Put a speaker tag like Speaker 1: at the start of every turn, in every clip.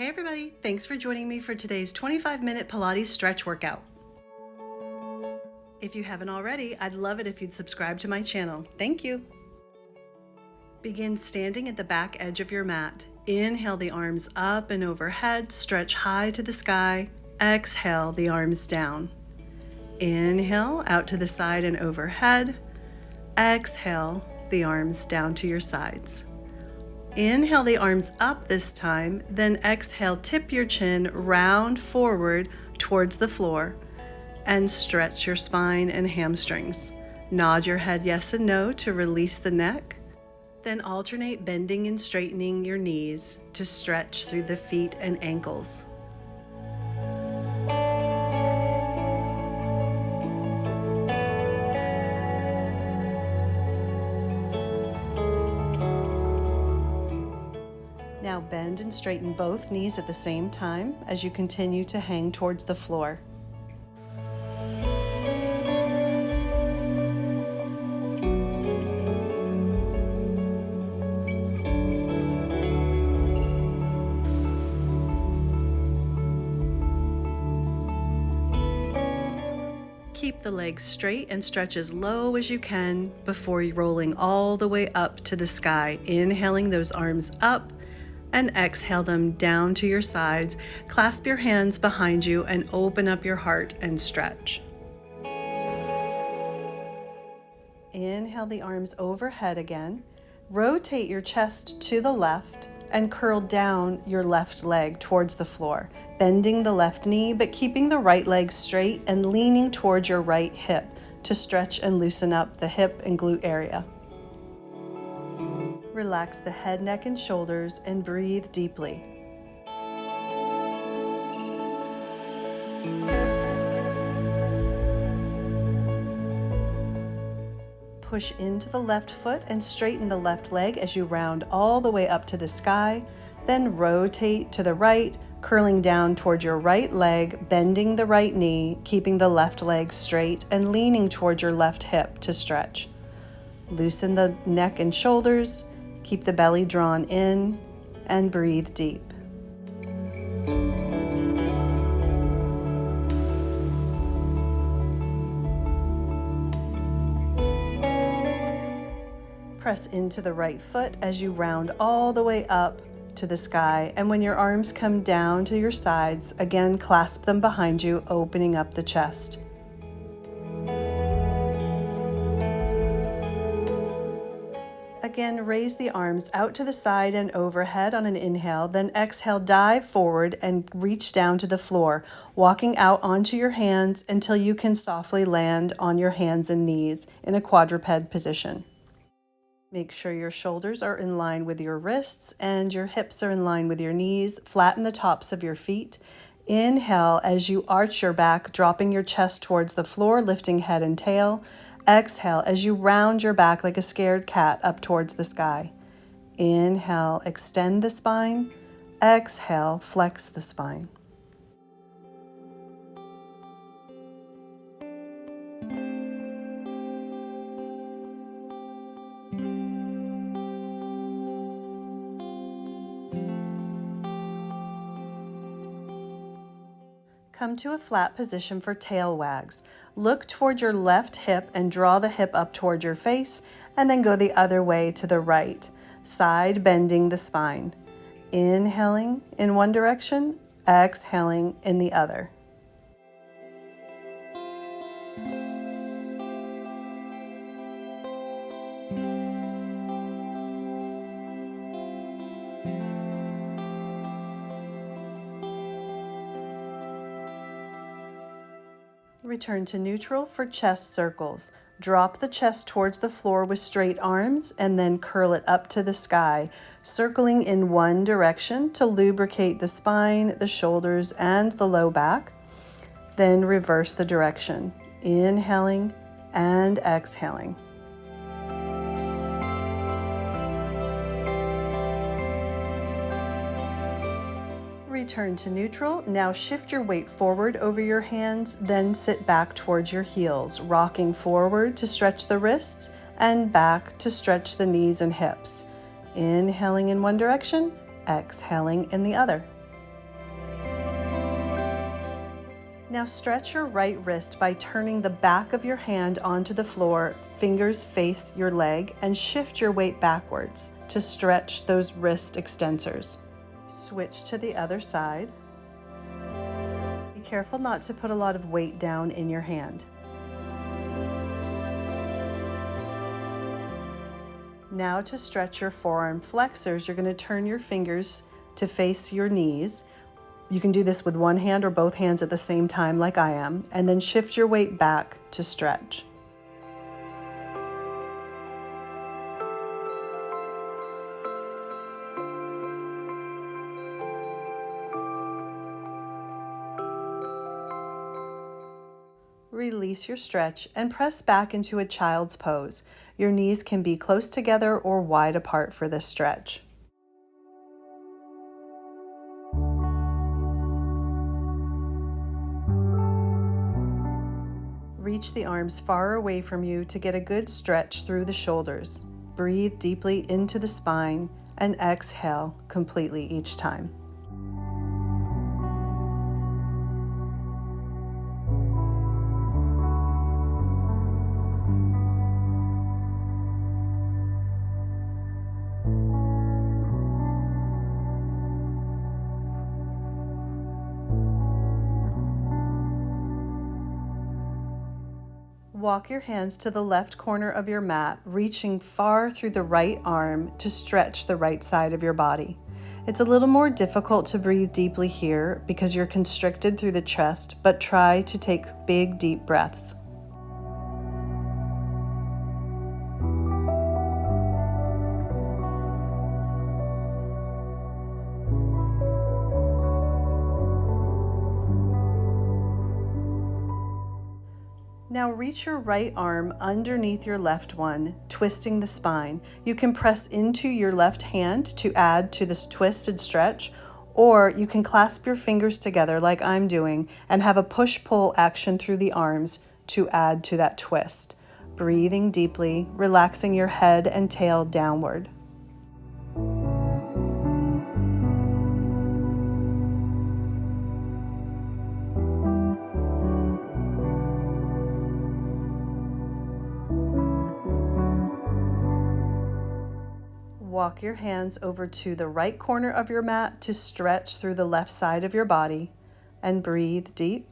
Speaker 1: Hey everybody, thanks for joining me for today's 25-minute Pilates stretch workout. If you haven't already, I'd love it if you'd subscribe to my channel. Thank you. Begin standing at the back edge of your mat. Inhale the arms up and overhead, stretch high to the sky. Exhale the arms down. Inhale out to the side and overhead. Exhale the arms down to your sides. Inhale the arms up this time, then exhale, tip your chin round forward towards the floor and stretch your spine and hamstrings. Nod your head yes and no to release the neck. Then alternate bending and straightening your knees to stretch through the feet and ankles. Now bend and straighten both knees at the same time as you continue to hang towards the floor. Keep the legs straight and stretch as low as you can before rolling all the way up to the sky. Inhaling those arms up and exhale them down to your sides. Clasp your hands behind you and open up your heart and stretch. Inhale the arms overhead again. Rotate your chest to the left and curl down your left leg towards the floor, bending the left knee but keeping the right leg straight and leaning towards your right hip to stretch and loosen up the hip and glute area. Relax the head, neck, and shoulders and breathe deeply. Push into the left foot and straighten the left leg as you round all the way up to the sky. Then rotate to the right, curling down toward your right leg, bending the right knee, keeping the left leg straight and leaning toward your left hip to stretch. Loosen the neck and shoulders. Keep the belly drawn in and breathe deep. Press into the right foot as you round all the way up to the sky, and when your arms come down to your sides, again clasp them behind you, opening up the chest. Again, raise the arms out to the side and overhead on an inhale, then exhale, dive forward and reach down to the floor, walking out onto your hands until you can softly land on your hands and knees in a quadruped position. Make sure your shoulders are in line with your wrists and your hips are in line with your knees. Flatten the tops of your feet. Inhale as you arch your back, dropping your chest towards the floor, lifting head and tail. Exhale as you round your back like a scared cat up towards the sky. Inhale, extend the spine. Exhale, flex the spine. Come to a flat position for tail wags. Look toward your left hip and draw the hip up toward your face, and then go the other way to the right, side bending the spine. Inhaling in one direction, exhaling in the other. Return to neutral for chest circles. Drop the chest towards the floor with straight arms and then curl it up to the sky, circling in one direction to lubricate the spine, the shoulders, and the low back. Then reverse the direction, inhaling and exhaling. Return to neutral. Now shift your weight forward over your hands, then sit back towards your heels, rocking forward to stretch the wrists and back to stretch the knees and hips. Inhaling in one direction, exhaling in the other. Now stretch your right wrist by turning the back of your hand onto the floor, fingers face your leg, and shift your weight backwards to stretch those wrist extensors. Switch to the other side. Be careful not to put a lot of weight down in your hand. Now to stretch your forearm flexors, you're going to turn your fingers to face your knees. You can do this with one hand or both hands at the same time like I am, and then shift your weight back to stretch. Release your stretch and press back into a child's pose. Your knees can be close together or wide apart for this stretch. Reach the arms far away from you to get a good stretch through the shoulders. Breathe deeply into the spine and exhale completely each time. Walk your hands to the left corner of your mat, reaching far through the right arm to stretch the right side of your body. It's a little more difficult to breathe deeply here because you're constricted through the chest, but try to take big, deep breaths. Now reach your right arm underneath your left one, twisting the spine. You can press into your left hand to add to this twisted stretch, or you can clasp your fingers together like I'm doing and have a push-pull action through the arms to add to that twist. Breathing deeply, relaxing your head and tail downward. Walk your hands over to the right corner of your mat to stretch through the left side of your body and breathe deep.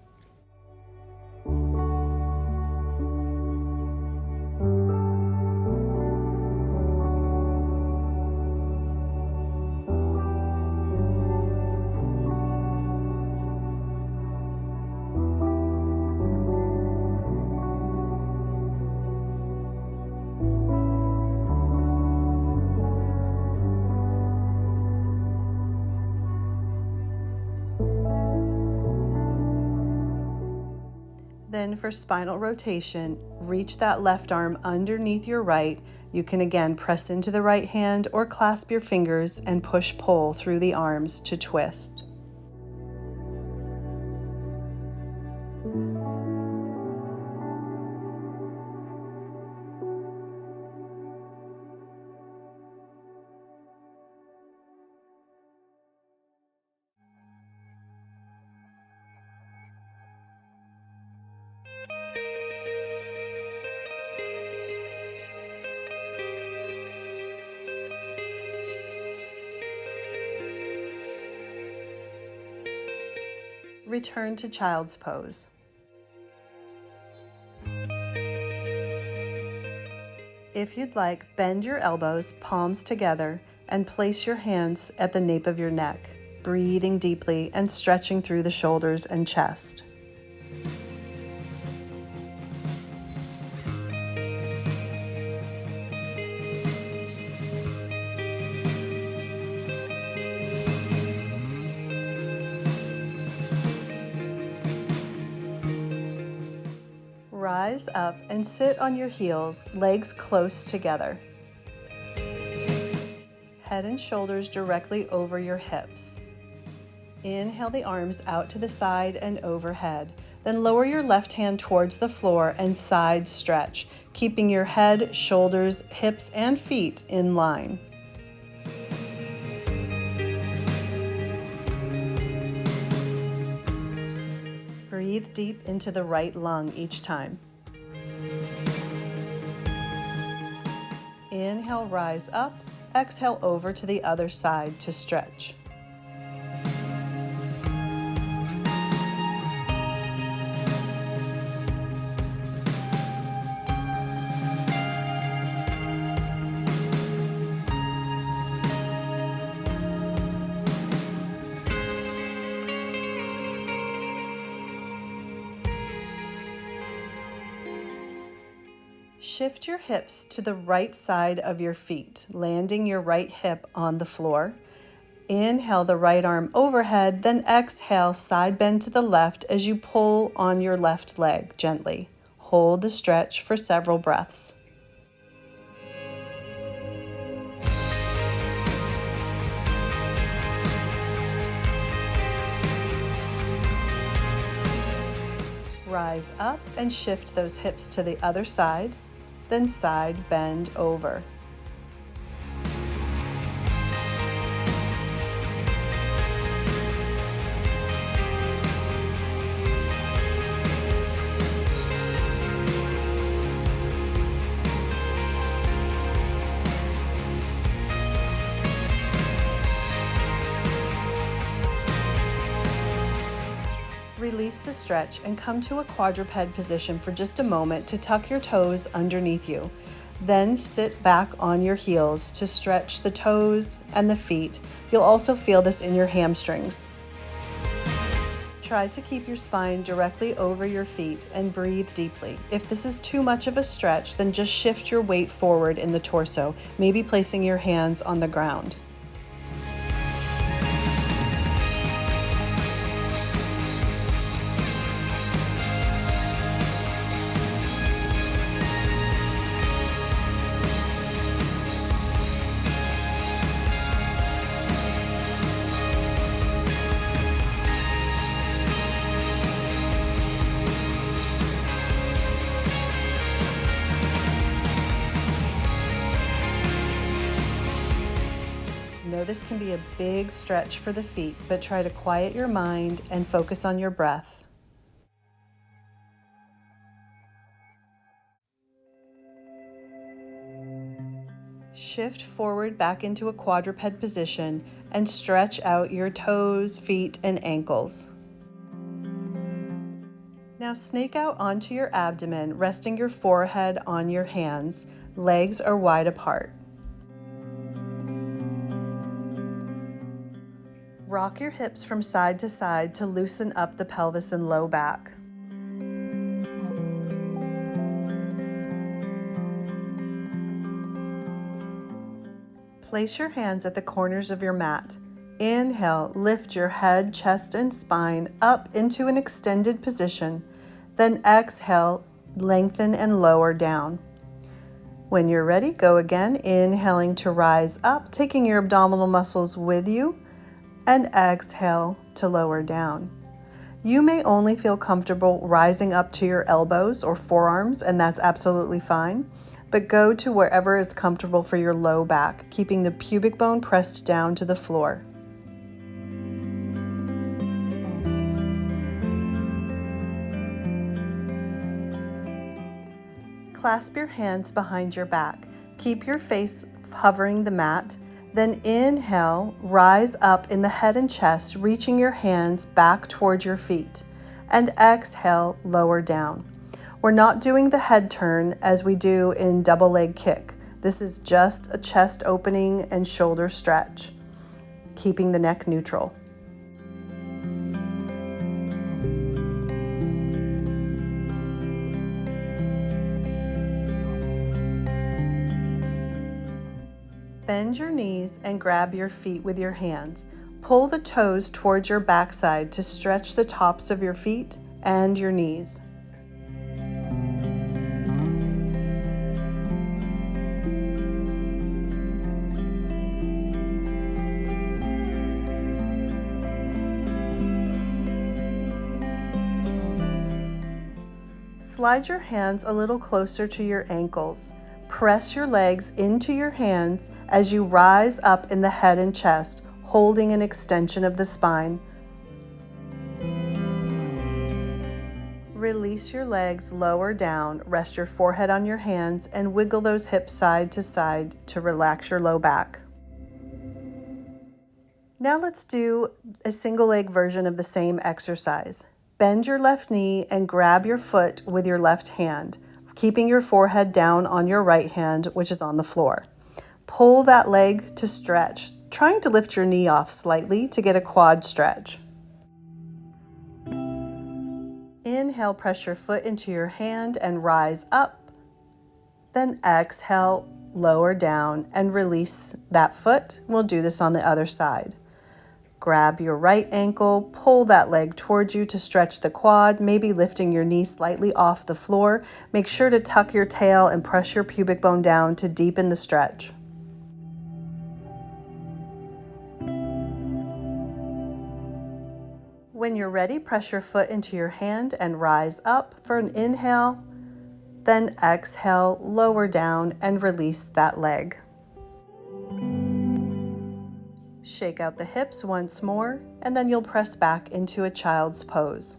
Speaker 1: Then for spinal rotation, reach that left arm underneath your right. You can again press into the right hand or clasp your fingers and push-pull through the arms to twist. Return to child's pose. If you'd like, bend your elbows, palms together, and place your hands at the nape of your neck, breathing deeply and stretching through the shoulders and chest. Rise up and sit on your heels, legs close together. Head and shoulders directly over your hips. Inhale the arms out to the side and overhead. Then lower your left hand towards the floor and side stretch, keeping your head, shoulders, hips, and feet in line. Breathe deep into the right lung each time. Inhale, rise up. Exhale over to the other side to stretch. Shift your hips to the right side of your feet, landing your right hip on the floor. Inhale the right arm overhead, then exhale, side bend to the left as you pull on your left leg gently. Hold the stretch for several breaths. Rise up and shift those hips to the other side, then side bend over. Release the stretch and come to a quadruped position for just a moment to tuck your toes underneath you. Then sit back on your heels to stretch the toes and the feet. You'll also feel this in your hamstrings. Try to keep your spine directly over your feet and breathe deeply. If this is too much of a stretch, then just shift your weight forward in the torso, maybe placing your hands on the ground. Know this can be a big stretch for the feet, but try to quiet your mind and focus on your breath. Shift forward back into a quadruped position and stretch out your toes, feet, and ankles. Now snake out onto your abdomen, resting your forehead on your hands. Legs are wide apart. Rock your hips from side to side to loosen up the pelvis and low back. Place your hands at the corners of your mat. Inhale, lift your head, chest, and spine up into an extended position. Then exhale, lengthen and lower down. When you're ready, go again, inhaling to rise up, taking your abdominal muscles with you, and exhale to lower down. You may only feel comfortable rising up to your elbows or forearms, and that's absolutely fine, but go to wherever is comfortable for your low back, keeping the pubic bone pressed down to the floor. Clasp your hands behind your back. Keep your face hovering the mat. Then inhale, rise up in the head and chest, reaching your hands back towards your feet. And exhale, lower down. We're not doing the head turn as we do in double leg kick. This is just a chest opening and shoulder stretch, keeping the neck neutral. Bend your knees and grab your feet with your hands. Pull the toes towards your backside to stretch the tops of your feet and your knees. Slide your hands a little closer to your ankles. Press your legs into your hands as you rise up in the head and chest, holding an extension of the spine. Release your legs lower down, rest your forehead on your hands, and wiggle those hips side to side to relax your low back. Now let's do a single leg version of the same exercise. Bend your left knee and grab your foot with your left hand, keeping your forehead down on your right hand, which is on the floor. Pull that leg to stretch, trying to lift your knee off slightly to get a quad stretch. Inhale, press your foot into your hand and rise up. Then exhale, lower down and release that foot. We'll do this on the other side. Grab your right ankle, pull that leg towards you to stretch the quad, maybe lifting your knee slightly off the floor. Make sure to tuck your tail and press your pubic bone down to deepen the stretch. When you're ready, press your foot into your hand and rise up for an inhale. Then exhale, lower down and release that leg. Shake out the hips once more, and then you'll press back into a child's pose.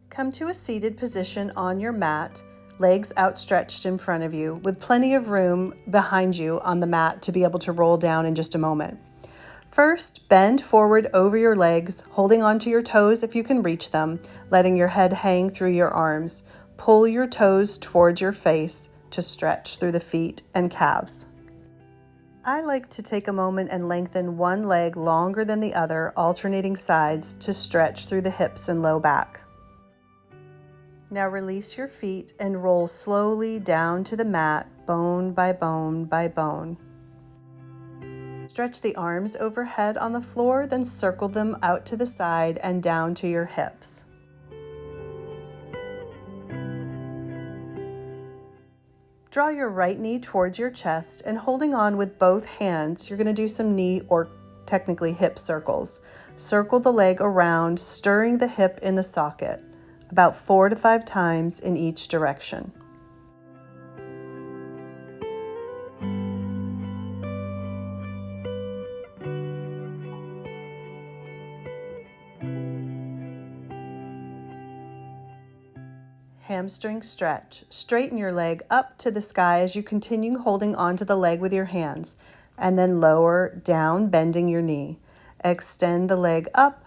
Speaker 1: Come to a seated position on your mat, legs outstretched in front of you, with plenty of room behind you on the mat to be able to roll down in just a moment. First, bend forward over your legs, holding onto your toes if you can reach them, letting your head hang through your arms. Pull your toes towards your face to stretch through the feet and calves. I like to take a moment and lengthen one leg longer than the other, alternating sides to stretch through the hips and low back. Now release your feet and roll slowly down to the mat, bone by bone by bone. Stretch the arms overhead on the floor, then circle them out to the side and down to your hips. Draw your right knee towards your chest and holding on with both hands, you're going to do some knee or technically hip circles. Circle the leg around, stirring the hip in the socket, about 4 to 5 times in each direction. Hamstring stretch. Straighten your leg up to the sky as you continue holding onto the leg with your hands, and then lower down, bending your knee. Extend the leg up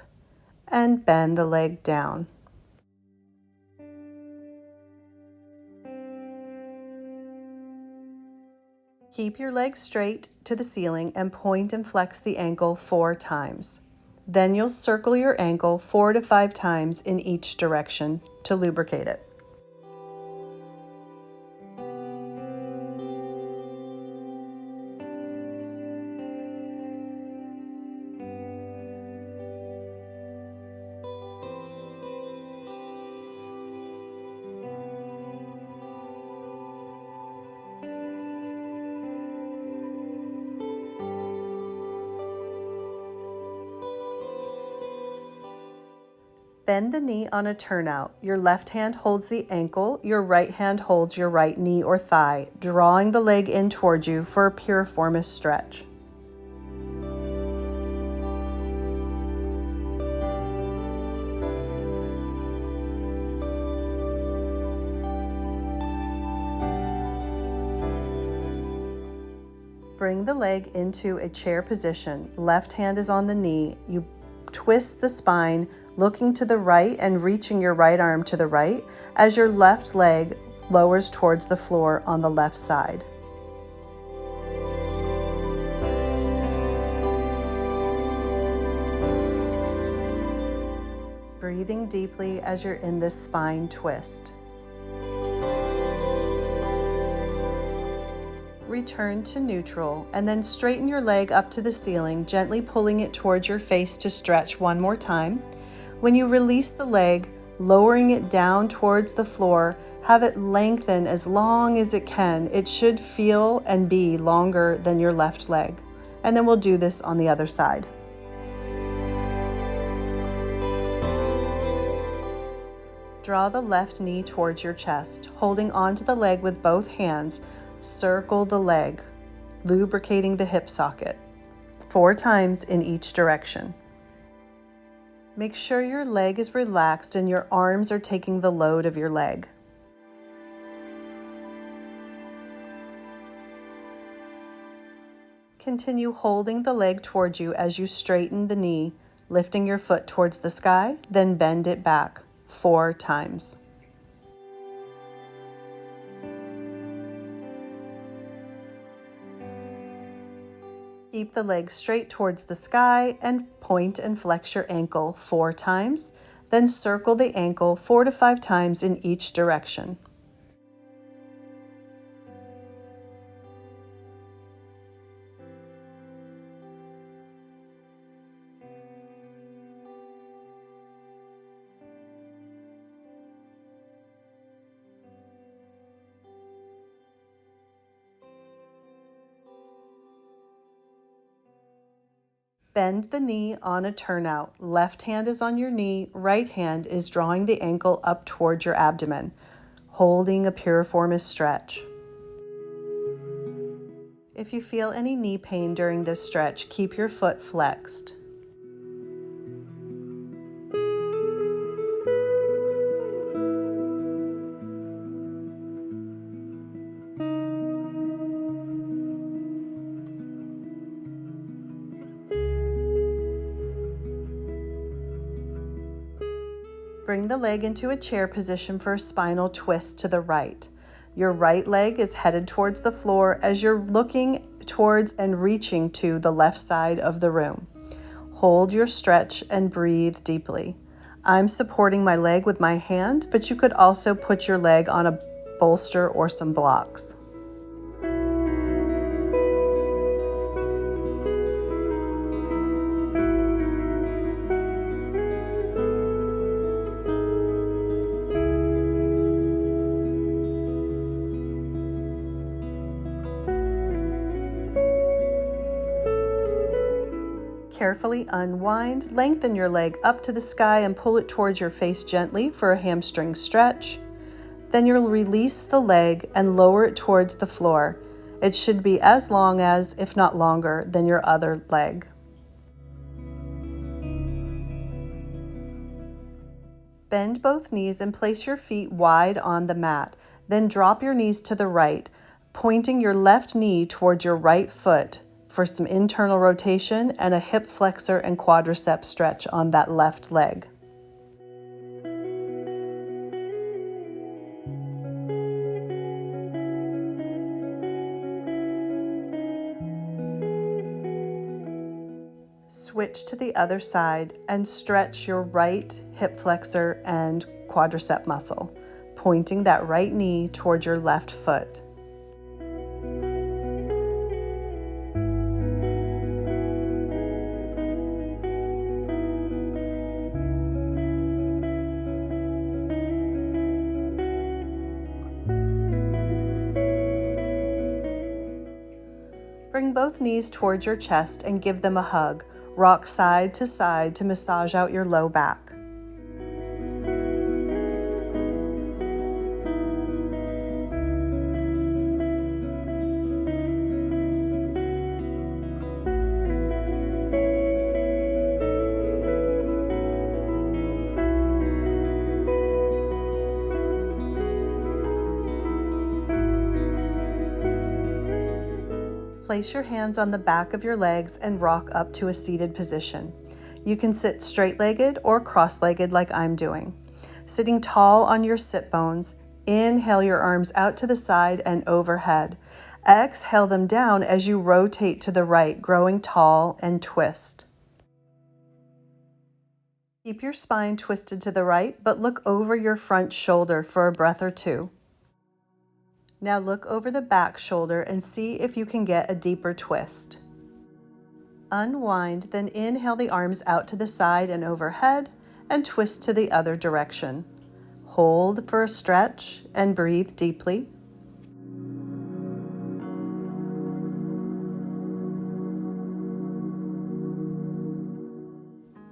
Speaker 1: and bend the leg down. Keep your leg straight to the ceiling and point and flex the ankle 4 times. Then you'll circle your ankle 4 to 5 times in each direction to lubricate it. Bend the knee on a turnout. Your left hand holds the ankle, your right hand holds your right knee or thigh, drawing the leg in towards you for a piriformis stretch. Bring the leg into a chair position. Left hand is on the knee. You twist the spine, looking to the right and reaching your right arm to the right as your left leg lowers towards the floor on the left side. Breathing deeply as you're in this spine twist. Return to neutral and then straighten your leg up to the ceiling, gently pulling it towards your face to stretch one more time. When you release the leg, lowering it down towards the floor, have it lengthen as long as it can. It should feel and be longer than your left leg. And then we'll do this on the other side. Draw the left knee towards your chest, holding onto the leg with both hands. Circle the leg, lubricating the hip socket 4 times in each direction. Make sure your leg is relaxed and your arms are taking the load of your leg. Continue holding the leg towards you as you straighten the knee, lifting your foot towards the sky, then bend it back 4 times. Keep the leg straight towards the sky and point and flex your ankle 4 times, then circle the ankle 4 to 5 times in each direction. Bend the knee on a turnout. Left hand is on your knee, right hand is drawing the ankle up towards your abdomen, holding a piriformis stretch. If you feel any knee pain during this stretch, keep your foot flexed. Bring the leg into a chair position for a spinal twist to the right. Your right leg is headed towards the floor as you're looking towards and reaching to the left side of the room. Hold your stretch and breathe deeply. I'm supporting my leg with my hand, but you could also put your leg on a bolster or some blocks. Carefully unwind, lengthen your leg up to the sky and pull it towards your face gently for a hamstring stretch. Then you'll release the leg and lower it towards the floor. It should be as long as, if not longer, than your other leg. Bend both knees and place your feet wide on the mat. Then drop your knees to the right, pointing your left knee towards your right foot for some internal rotation and a hip flexor and quadricep stretch on that left leg. Switch to the other side and stretch your right hip flexor and quadricep muscle, pointing that right knee towards your left foot. Bring both knees towards your chest and give them a hug. Rock side to massage out your low back. Place your hands on the back of your legs and rock up to a seated position. You can sit straight-legged or cross-legged like I'm doing. Sitting tall on your sit bones, inhale your arms out to the side and overhead. Exhale them down as you rotate to the right, growing tall and twist. Keep your spine twisted to the right, but look over your front shoulder for a breath or two. Now look over the back shoulder and see if you can get a deeper twist. Unwind, then inhale the arms out to the side and overhead and twist to the other direction. Hold for a stretch and breathe deeply.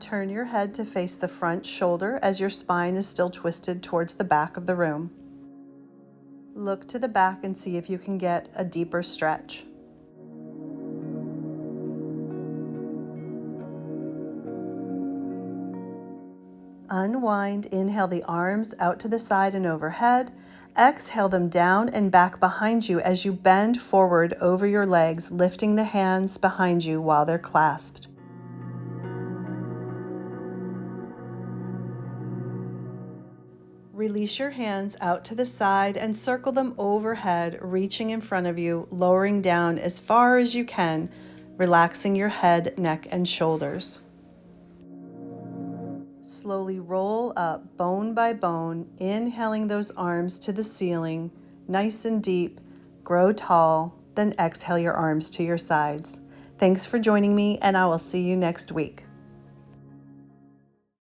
Speaker 1: turn your head to face the front shoulder as your spine is still twisted towards the back of the room. Look to the back and see if you can get a deeper stretch. Unwind, inhale the arms out to the side and overhead. Exhale them down and back behind you as you bend forward over your legs, lifting the hands behind you while they're clasped. Release your hands out to the side and circle them overhead, reaching in front of you, lowering down as far as you can, relaxing your head, neck, and shoulders. Slowly roll up bone by bone, inhaling those arms to the ceiling, nice and deep, grow tall, then exhale your arms to your sides. Thanks for joining me, and I will see you next week.